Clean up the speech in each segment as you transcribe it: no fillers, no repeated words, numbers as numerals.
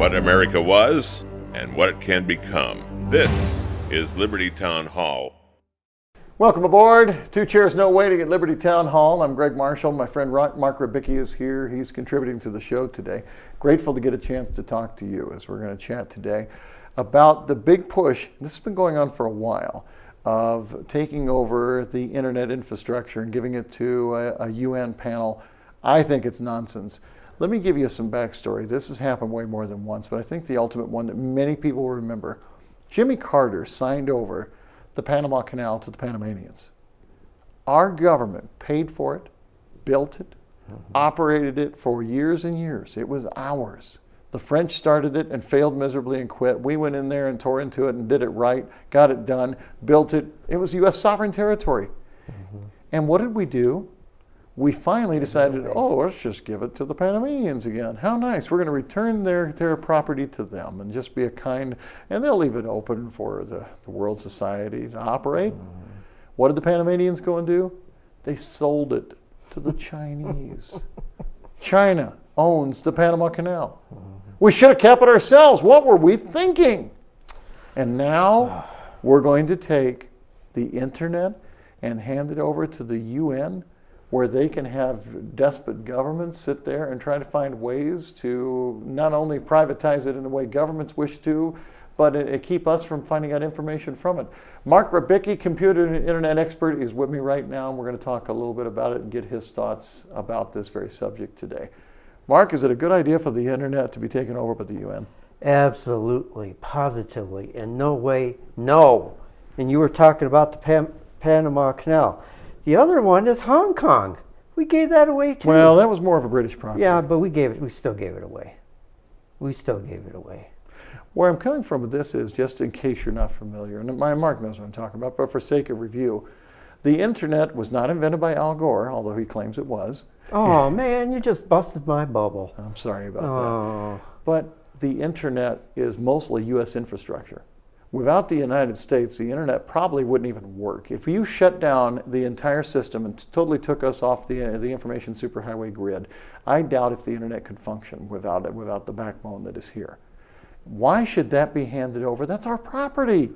what America was and what it can become. This is Liberty Town Hall. Welcome aboard. Two Chairs No Waiting at Liberty Town Hall. I'm Greg Marshall. My friend Mark Rybicki is here. He's contributing to the show today. Grateful to get a chance to talk to you as we're going to chat today about the big push. This has been going on for a while, of taking over the internet infrastructure and giving it to a UN panel. I think it's nonsense. Let me give you some backstory. This has happened way more than once, but I think the ultimate one that many people will remember. Jimmy Carter signed over the Panama Canal to the Panamanians. Our government paid for it, built it, operated it for years and years. It was ours. The French started it and failed miserably and quit. We went in there and tore into it and did it right, got it done, built it. It was U.S. sovereign territory. And what did we do? We finally decided, let's just give it to the Panamanians again. How nice. We're going to return their property to them and just be a kind, and they'll leave it open for the world society to operate. What did the Panamanians go and do? They sold it to the Chinese. China owns the Panama Canal. We should have kept it ourselves. What were we thinking? And now we're going to take the internet and hand it over to the UN, where they can have despot governments sit there and try to find ways to not only privatize it in the way governments wish to, but keep us from finding out information from it. Mark Rybicki, computer and internet expert, is with me right now, and we're going to talk a little bit about it and get his thoughts about this very subject today. Mark, is it a good idea for the internet to be taken over by the UN? Absolutely, positively, in no way, no. And you were talking about the Panama Canal. The other one is Hong Kong. We gave that away too. Well, that was more of a British property. Yeah, but we still gave it away. We still gave it away. Where I'm coming from with this is, just in case you're not familiar, and Mark knows what I'm talking about, but for sake of review, the internet was not invented by Al Gore, although he claims it was. Oh man, you just busted my bubble. I'm sorry about that. But the internet is mostly U.S. infrastructure. Without the United States, the internet probably wouldn't even work. If you shut down the entire system and totally took us off the information superhighway grid, I doubt if the internet could function without it, without the backbone that is here. Why should that be handed over? That's our property.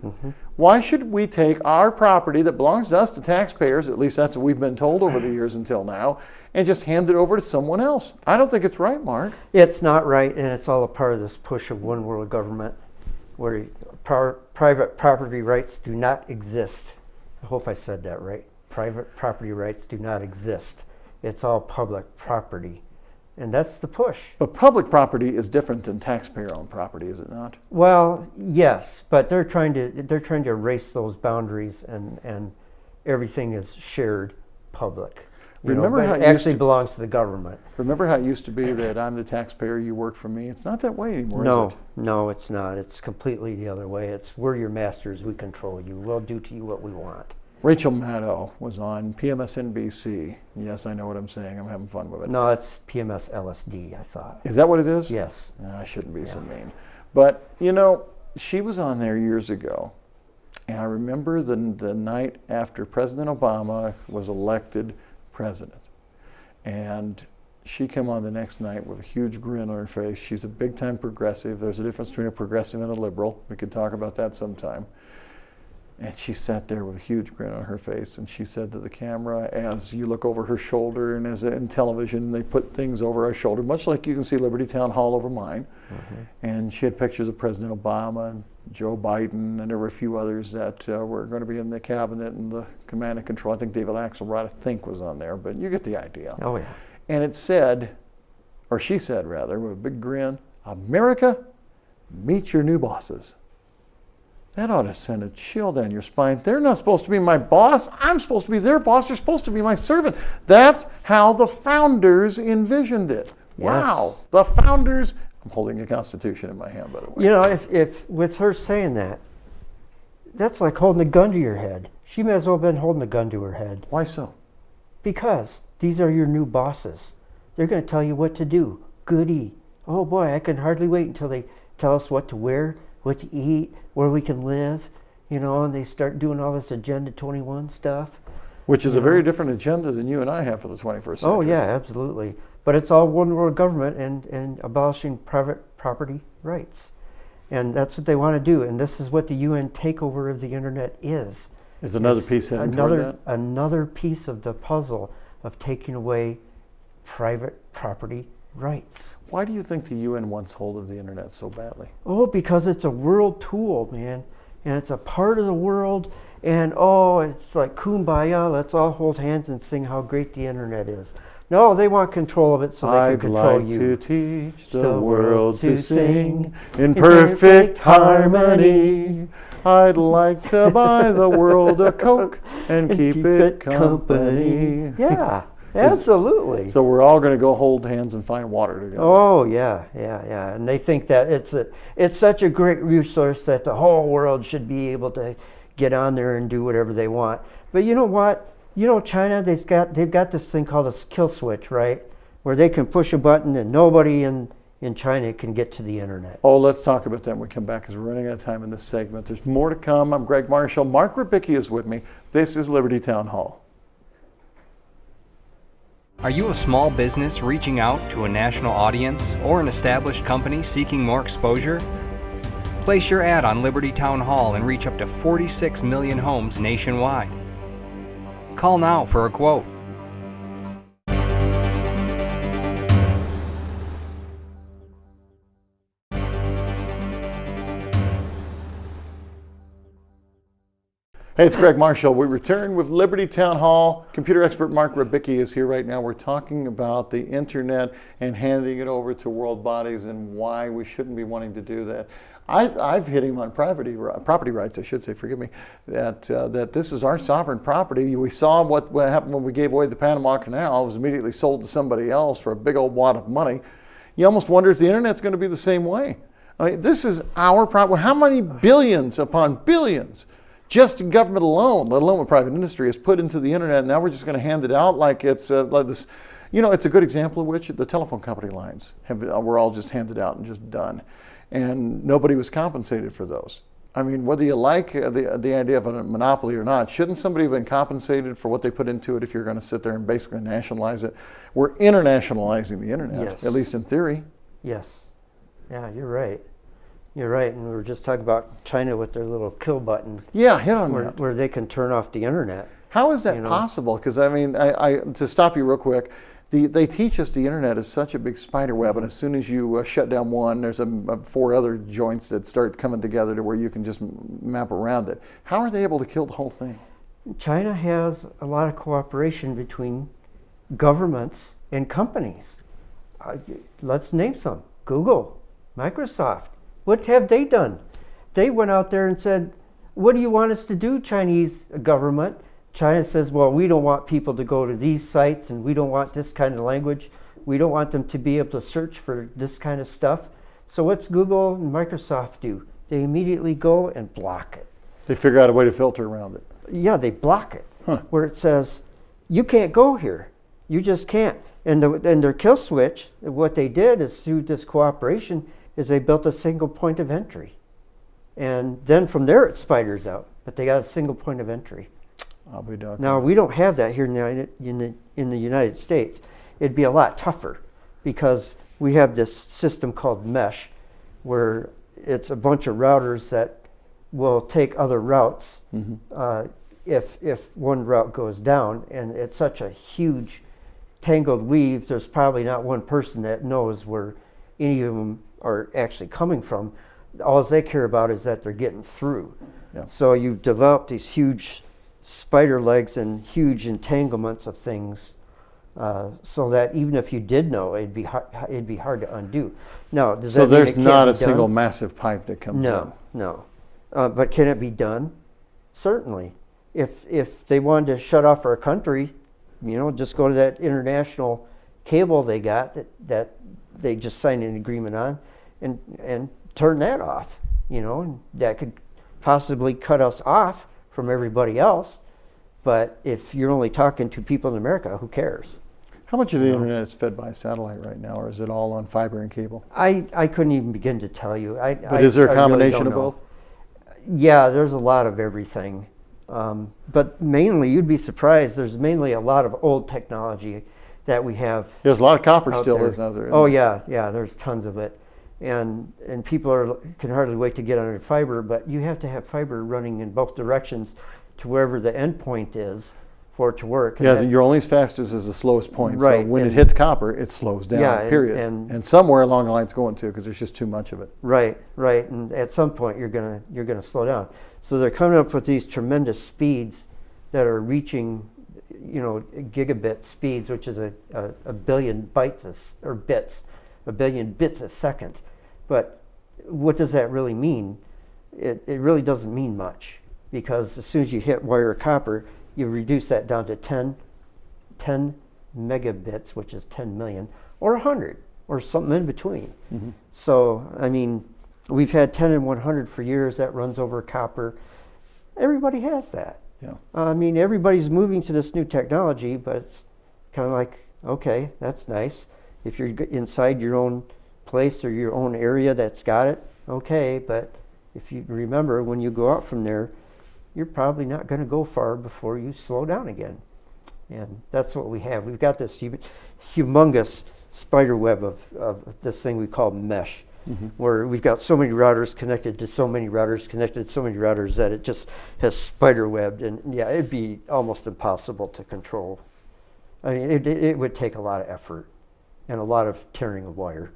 Why should we take our property that belongs to us, the taxpayers, at least that's what we've been told over the years until now, and just hand it over to someone else? I don't think it's right, Mark. It's not right, and it's all a part of this push of one world government, where private property rights do not exist. I hope I said that right. Private property rights do not exist. It's all public property. And that's the push. But public property is different than taxpayer-owned property, is it not? Well, yes, but they're trying to erase those boundaries, and everything is shared public. Remember how it actually belongs to the government. Remember how it used to be that I'm the taxpayer, you work for me? It's not that way anymore, is it? No, it's not. It's completely the other way. It's we're your masters, we control you. We'll do to you what we want. Rachel Maddow was on PMSNBC. Yes, I know what I'm saying. I'm having fun with it. No, it's PMS LSD, I thought. Is that what it is? Yes. I shouldn't be so mean. But, she was on there years ago. And I remember the night after President Obama was elected president. And she came on the next night with a huge grin on her face. She's a big-time progressive. There's a difference between a progressive and a liberal. We could talk about that sometime. And she sat there with a huge grin on her face, and she said to the camera, as you look over her shoulder, and as in television, they put things over our shoulder, much like you can see Liberty Town Hall over mine. And she had pictures of President Obama and Joe Biden, and there were a few others that were going to be in the cabinet and the command and control. I think David Axelrod, I think, was on there, but you get the idea. Oh, yeah. And it said, or she said rather, with a big grin, "America, meet your new bosses." That ought to send a chill down your spine. They're not supposed to be my boss. I'm supposed to be their boss. They're supposed to be my servant. That's how the founders envisioned it. Yes. Wow. The founders. I'm holding a Constitution in my hand, by the way. If with her saying that, that's like holding a gun to your head. She may as well have been holding a gun to her head. Why so? Because these are your new bosses. They're going to tell you what to do. Goody. Oh boy, I can hardly wait until they tell us what to wear, what to eat, where we can live, and they start doing all this Agenda 21 stuff. Which is a very different agenda than you and I have for the 21st century. Oh yeah, absolutely. But it's all one world government and abolishing private property rights. And that's what they want to do. And this is what the UN takeover of the internet is. Is another piece heading toward that? Another piece of the puzzle of taking away private property rights. Why do you think the UN wants hold of the internet so badly? Oh, because it's a world tool, man. And it's a part of the world. And oh, it's like kumbaya, let's all hold hands and sing how great the internet is. No, they want control of it so they can control you. I'd like to teach the world to sing in perfect harmony. I'd like to buy the world a Coke and keep it company. Yeah, absolutely. So we're all going to go hold hands and find water together. Oh, yeah. And they think that it's such a great resource that the whole world should be able to get on there and do whatever they want. But you know what? You know, China, they've got this thing called a kill switch, right? Where they can push a button and nobody in China can get to the internet. Oh, let's talk about that when we come back because we're running out of time in this segment. There's more to come. I'm Greg Marshall. Mark Rybicki is with me. This is Liberty Town Hall. Are you a small business reaching out to a national audience or an established company seeking more exposure? Place your ad on Liberty Town Hall and reach up to 46 million homes nationwide. Call now for a quote. Hey, it's Greg Marshall. We return with Liberty Town Hall. Computer expert Mark Rybicki is here right now. We're talking about the internet and handing it over to world bodies and why we shouldn't be wanting to do that. I've hit him on property rights, I should say, forgive me, that this is our sovereign property. We saw what happened when we gave away the Panama Canal. It was immediately sold to somebody else for a big old wad of money. You almost wonder if the internet's going to be the same way. I mean, this is our property. How many billions upon billions just in government alone, let alone with private industry, is put into the internet, and now we're just going to hand it out like it's like this. You know, it's a good example of which the telephone company lines were all just handed out and just done. And nobody was compensated for those. I mean, whether you like the idea of a monopoly or not, shouldn't somebody have been compensated for what they put into it if you're going to sit there and basically nationalize it? We're internationalizing the internet, Yes. at least in theory. Yes. Yeah, you're right. You're right. And we were just talking about China with their little kill button. Yeah, hit on that. Where they can turn off the internet. How is that possible? Because I mean, to stop you real quick, they teach us the internet is such a big spider web, and as soon as you shut down one, there's 4 other joints that start coming together to where you can just map around it. How are they able to kill the whole thing? China has a lot of cooperation between governments and companies. Let's name some. Google, Microsoft. What have they done? They went out there and said, what do you want us to do, Chinese government? China says, well, we don't want people to go to these sites, and we don't want this kind of language. We don't want them to be able to search for this kind of stuff. So what's Google and Microsoft do? They immediately go and block it. They figure out a way to filter around it. Yeah, they block it, where it says, you can't go here. You just can't. And their kill switch, what they did is through this cooperation, is they built a single point of entry. And then from there it spiders out, but they got a single point of entry. I'll be done. Now, we don't have that here in the United States. It'd be a lot tougher because we have this system called mesh where it's a bunch of routers that will take other routes if one route goes down, and it's such a huge tangled weave, there's probably not one person that knows where any of them are actually coming from. All they care about is that they're getting through. Yeah. So you've developed these huge spider legs and huge entanglements of things, so that even if you did know, it'd be hard to undo. Now, does that mean there's it can't not be a single done? massive pipe that comes in? No. But can it be done? Certainly. If they wanted to shut off our country, just go to that international cable they got that they just signed an agreement on, and turn that off. And that could possibly cut us off from everybody else. But if you're only talking to people in America, who cares? How much of the internet is fed by satellite right now, or is it all on fiber and cable? I couldn't even begin to tell you. But is there a combination of both? Yeah, there's a lot of everything. But mainly, you'd be surprised, there's mainly a lot of old technology that we have. There's a lot of copper still, there. isn't there? Oh, yeah, there's tons of it. and people can hardly wait to get on fiber, but you have to have fiber running in both directions to wherever the end point is for it to work. Yeah, you're only as fast as the slowest point. Right, So when it hits copper, it slows down, Yeah, period. And somewhere along the line it's going to, because there's just too much of it. Right, and at some point you're gonna slow down. So they're coming up with these tremendous speeds that are reaching, gigabit speeds, which is a billion bytes or bits, a billion bits a second. But what does that really mean? It really doesn't mean much, because as soon as you hit wire or copper, you reduce that down to 10 megabits, which is 10 million, or 100, or something in between. Mm-hmm. So, I mean, we've had 10 and 100 for years. That runs over copper. Everybody has that. Yeah. I mean, everybody's moving to this new technology, but it's kind of like, okay, that's nice. If you're inside your own place or your own area that's got it, okay, but if you remember, when you go out from there, you're probably not going to go far before you slow down again. And that's what we have. We've got this humongous spider web of this thing we call mesh, where we've got so many routers connected to so many routers connected to so many routers that it just has spider webbed. And yeah, it'd be almost impossible to control. I mean, it would take a lot of effort and a lot of tearing of wire.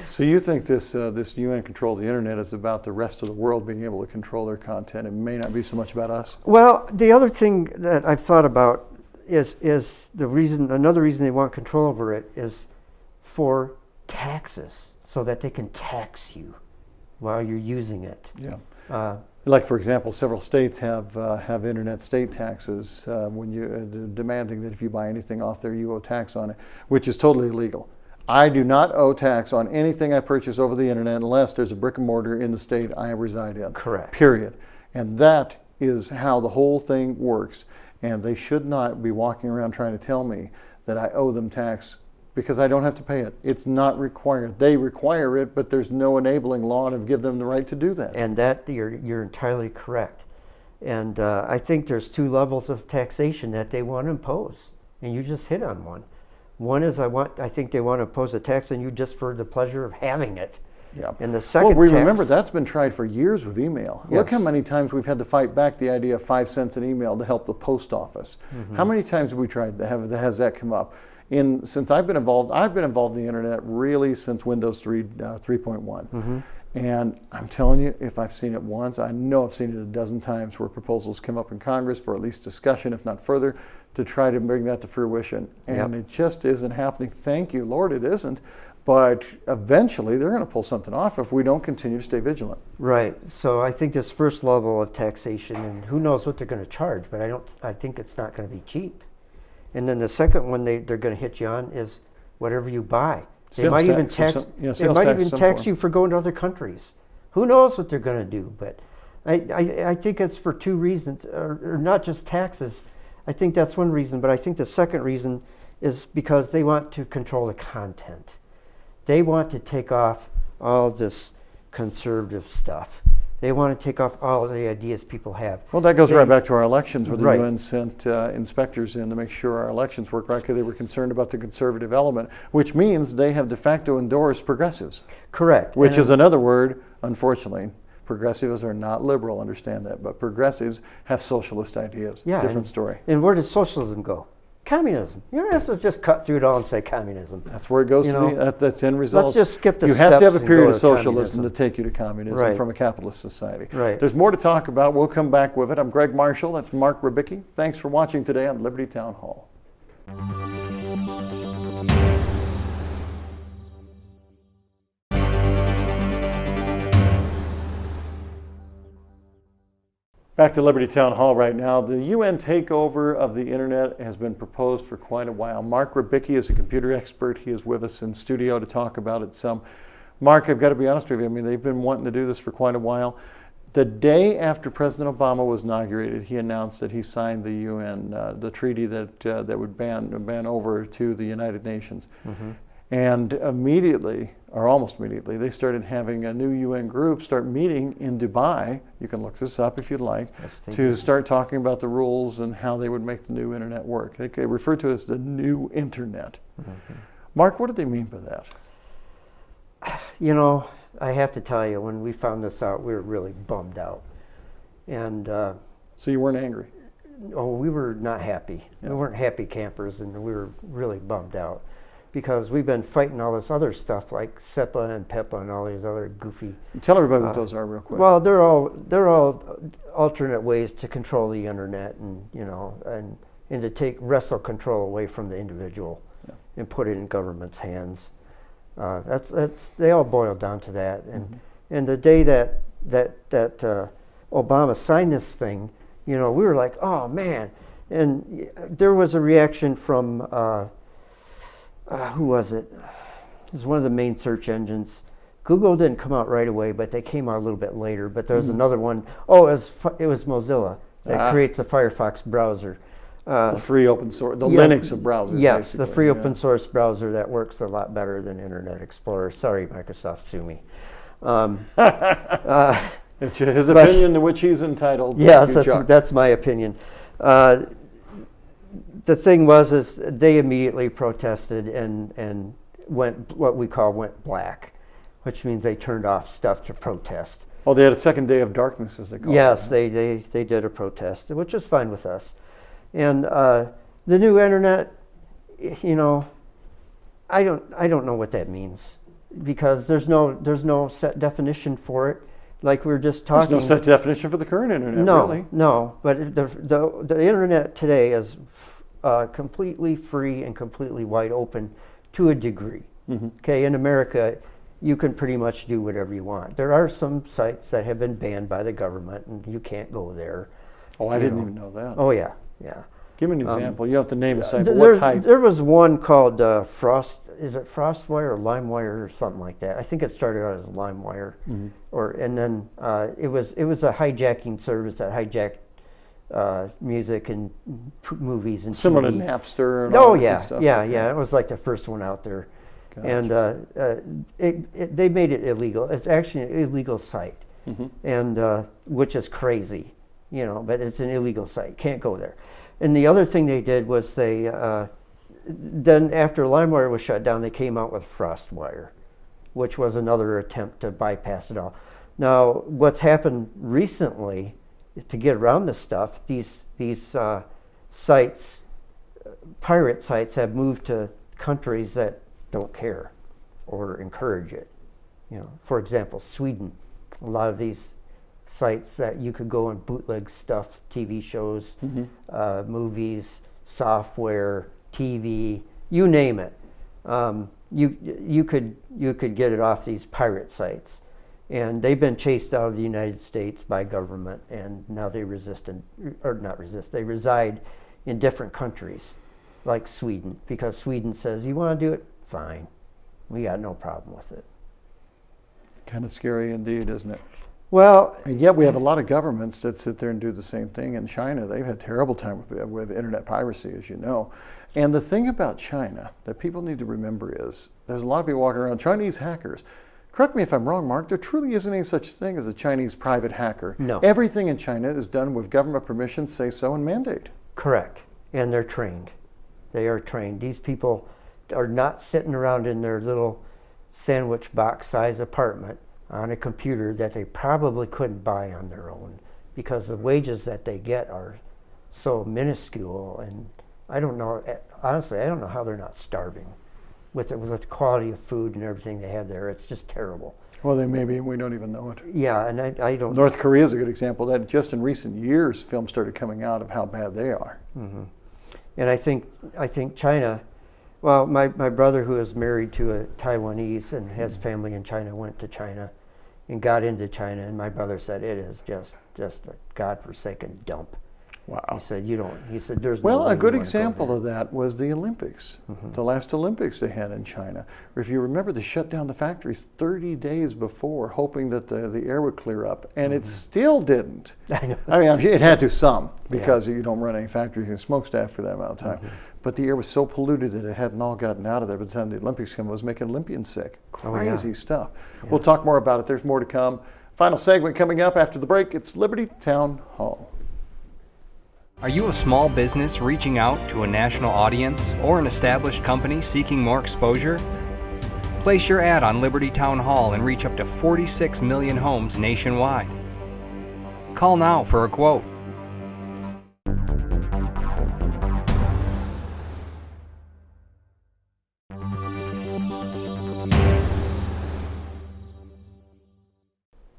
So you think this UN control of the internet is about the rest of the world being able to control their content? It may not be so much about us. Well, the other thing that I've thought about is another reason they want control over it is for taxes, so that they can tax you while you're using it. Yeah. Like, for example, several states have internet state taxes when you demanding that if you buy anything off there, you owe tax on it, which is totally illegal. I do not owe tax on anything I purchase over the internet unless there's a brick and mortar in the state I reside in. Correct. Period. And that is how the whole thing works. And they should not be walking around trying to tell me that I owe them tax because I don't have to pay it. It's not required. They require it, but there's no enabling law to give them the right to do that. And that you're entirely correct. And I think there's two levels of taxation that they want to impose, and you just hit on one. One is I think they want to impose a tax on you just for the pleasure of having it. Yeah. And the second remember that's been tried for years with email. Yes. Look how many times we've had to fight back the idea of 5 cents an email to help the post office. How many times have we tried to has that come up? Since I've been involved in the internet really since Windows 3.1. And I'm telling you, if I've seen it once, I know I've seen it a dozen times where proposals come up in Congress for at least discussion, if not further, to try to bring that to fruition. And it just isn't happening. Thank you, Lord, it isn't. But eventually they're going to pull something off if we don't continue to stay vigilant. Right. So I think this first level of taxation, and who knows what they're going to charge, but I think it's not going to be cheap. And then the second one they're going to hit you on is whatever you buy. They might even tax you for going to other countries. Who knows what they're going to do? But I think it's for two reasons, or not just taxes. I think that's one reason, but I think the second reason is because they want to control the content. They want to take off all this conservative stuff. They want to take off all of the ideas people have. Well, that goes right back to our elections, where the UN sent inspectors in to make sure our elections work right, because they were concerned about the conservative element, which means they have de facto endorsed progressives. Correct. Which is another word, unfortunately. Progressives are not liberal, understand that, but progressives have socialist ideas. Yeah, different story. And where does socialism go? Communism. You're not supposed to just cut through it all and say communism. That's where it goes that's end result. Let's just skip the steps. You have to have a period of socialism to take you to communism from a capitalist society. Right. There's more to talk about. We'll come back with it. I'm Greg Marshall. That's Mark Rybicki. Thanks for watching today on Liberty Town Hall. Back to Liberty Town Hall right now. The UN takeover of the internet has been proposed for quite a while. Mark Rybicki is a computer expert. He is with us in studio to talk about it some. Mark, I've got to be honest with you. I mean, they've been wanting to do this for quite a while. The day after President Obama was inaugurated, he announced that he signed the UN, the treaty that would ban over to the United Nations. And immediately, or almost immediately, they started having a new UN group start meeting in Dubai. You can look this up if you'd like, to start talking about the rules and how they would make the new internet work. They refer to it as the new internet. Mark, what do they mean by that? you know, I have to tell you, when we found this out, we were really bummed out. And So you weren't angry? we were not happy. Yeah. We weren't happy campers, and we were really bummed out because we've been fighting all this other stuff like SEPA and PEPA and all these other goofy. Tell everybody what those are real quick. Well, they're all alternate ways to control the internet, and you know, and to wrestle control away from the individual, Yeah. and put it in government's hands. That's they all boil down to that. And the day that Obama signed this thing, you know, we were like, oh man. And there was a reaction from who was it? It was one of the main search engines. Google didn't come out right away, but they came out a little bit later. But there was another one. Oh, it was Mozilla that creates a Firefox browser. The free open source, the yeah, Linux of browsers. Yes, the basically. free Yeah. open source browser that works a lot better than Internet Explorer. Sorry, Microsoft, sue me. It's his opinion to which he's entitled. Yes, Thank you, Chuck. that's my opinion. The thing is they immediately protested and went went black, which means they turned off stuff to protest. Oh, they had a second day of darkness, as they call Yes, it. they did a protest, which was fine with us. And the new internet, you know, I don't know what that means, because there's no set definition for it. Like we were just talking. There's no set definition for the current internet, No, really. no. But the internet today is completely free and completely wide open to a degree. Okay, in America, you can pretty much do whatever you want. There are some sites that have been banned by the government, and you can't go there. Oh, I didn't even know that. Oh yeah, yeah. Give me an example. You don't have to name a site, but There, what type? there was one called Frost. Is it FrostWire or LimeWire or something like that? I think it started out as LimeWire, and then it was a hijacking service that hijacked music and movies and Similar TV. to Napster and all Oh that yeah, good stuff. yeah, Okay. yeah. It was like the first one out there, Gotcha. and they made it illegal. It's actually an illegal site, and which is crazy, you know. But it's an illegal site. Can't go there. And the other thing they did was they then after LimeWire was shut down, they came out with FrostWire, which was another attempt to bypass it all. Now, what's happened recently to get around this stuff, these sites, pirate sites, have moved to countries that don't care or encourage it. You know, for example, Sweden. A lot of these sites that you could go and bootleg stuff, TV shows, movies, software, TV, you name it. You could get it off these pirate sites, and they've been chased out of the United States by government, and now they they reside in different countries, like Sweden, because Sweden says, you want to do it? Fine. We got no problem with it. Kind of scary indeed, isn't it? Well, And yet we have a lot of governments that sit there and do the same thing. In China, they've had terrible time with internet piracy, as you know. And the thing about China that people need to remember is there's a lot of people walking around, Chinese hackers. Correct me if I'm wrong, Mark, there truly isn't any such thing as a Chinese private hacker. No. Everything in China is done with government permission, say so, and mandate. correct. And they're trained. They are trained. These people are not sitting around in their little sandwich box size apartment on a computer that they probably couldn't buy on their own, because the wages that they get are so minuscule. And I don't know, honestly, I don't know how they're not starving with the quality of food and everything they have there. It's just terrible. Well, they may be, we don't even know it. Yeah, and I don't. North Korea is a good example of that. Just in recent years, films started coming out of how bad they are. And I think China, well, my brother, who is married to a Taiwanese and has family in China, went to China and got into China, and my brother said it is just a godforsaken dump. Wow. He said there's no Well, way a good you wanna go example there. of that was the Olympics, the last Olympics they had in China. If you remember, they shut down the factories 30 days before, hoping that the air would clear up, and it still didn't. I know. I mean, it had to some, because you don't run any factories and smokestack for that amount of time. But the air was so polluted that it hadn't all gotten out of there by the time the Olympics came. It was making Olympians sick. Oh, yeah. Crazy stuff. We'll talk more about it. There's more to come. Final segment coming up after the break. It's Liberty Town Hall. Are you a small business reaching out to a national audience or an established company seeking more exposure? Place your ad on Liberty Town Hall and reach up to 46 million homes nationwide. Call now for a quote.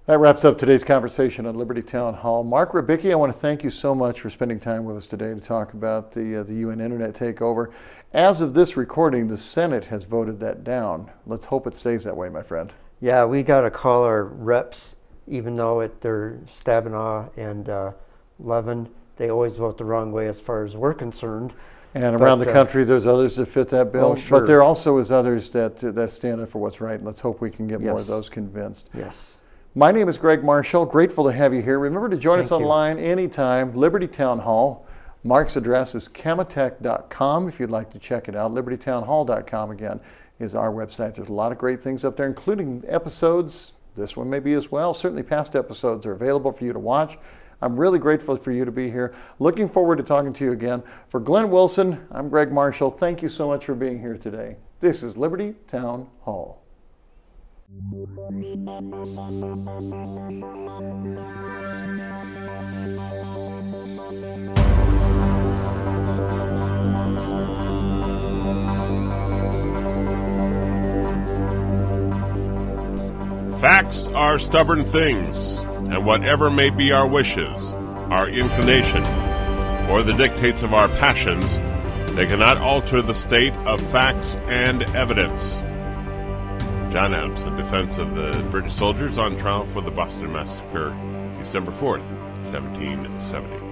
That wraps up today's conversation on Liberty Town Hall. Mark Rybicki, I want to thank you so much for spending time with us today to talk about the UN Internet takeover. As of this recording, the Senate has voted that down. Let's hope it stays that way, my friend. Yeah, we got to call our reps, even though they're Stabenow and Levin, they always vote the wrong way as far as we're concerned. And around the country, there's others that fit that bill. Oh, sure. But there also is others that stand up for what's right. And let's hope we can get more Yes. of those convinced. Yes. My name is Greg Marshall. Grateful to have you here. Remember to join us Thank you. online anytime. Liberty Town Hall. Mark's address is chematech.com if you'd like to check it out. LibertyTownHall.com again is our website. There's a lot of great things up there, including episodes. This one maybe as well. Certainly past episodes are available for you to watch. I'm really grateful for you to be here. Looking forward to talking to you again. For Glenn Wilson, I'm Greg Marshall. Thank you so much for being here today. This is Liberty Town Hall. Facts are stubborn things, and whatever may be our wishes, our inclination, or the dictates of our passions, they cannot alter the state of facts and evidence. John Adams, in defense of the British soldiers on trial for the Boston Massacre, December 4th, 1770.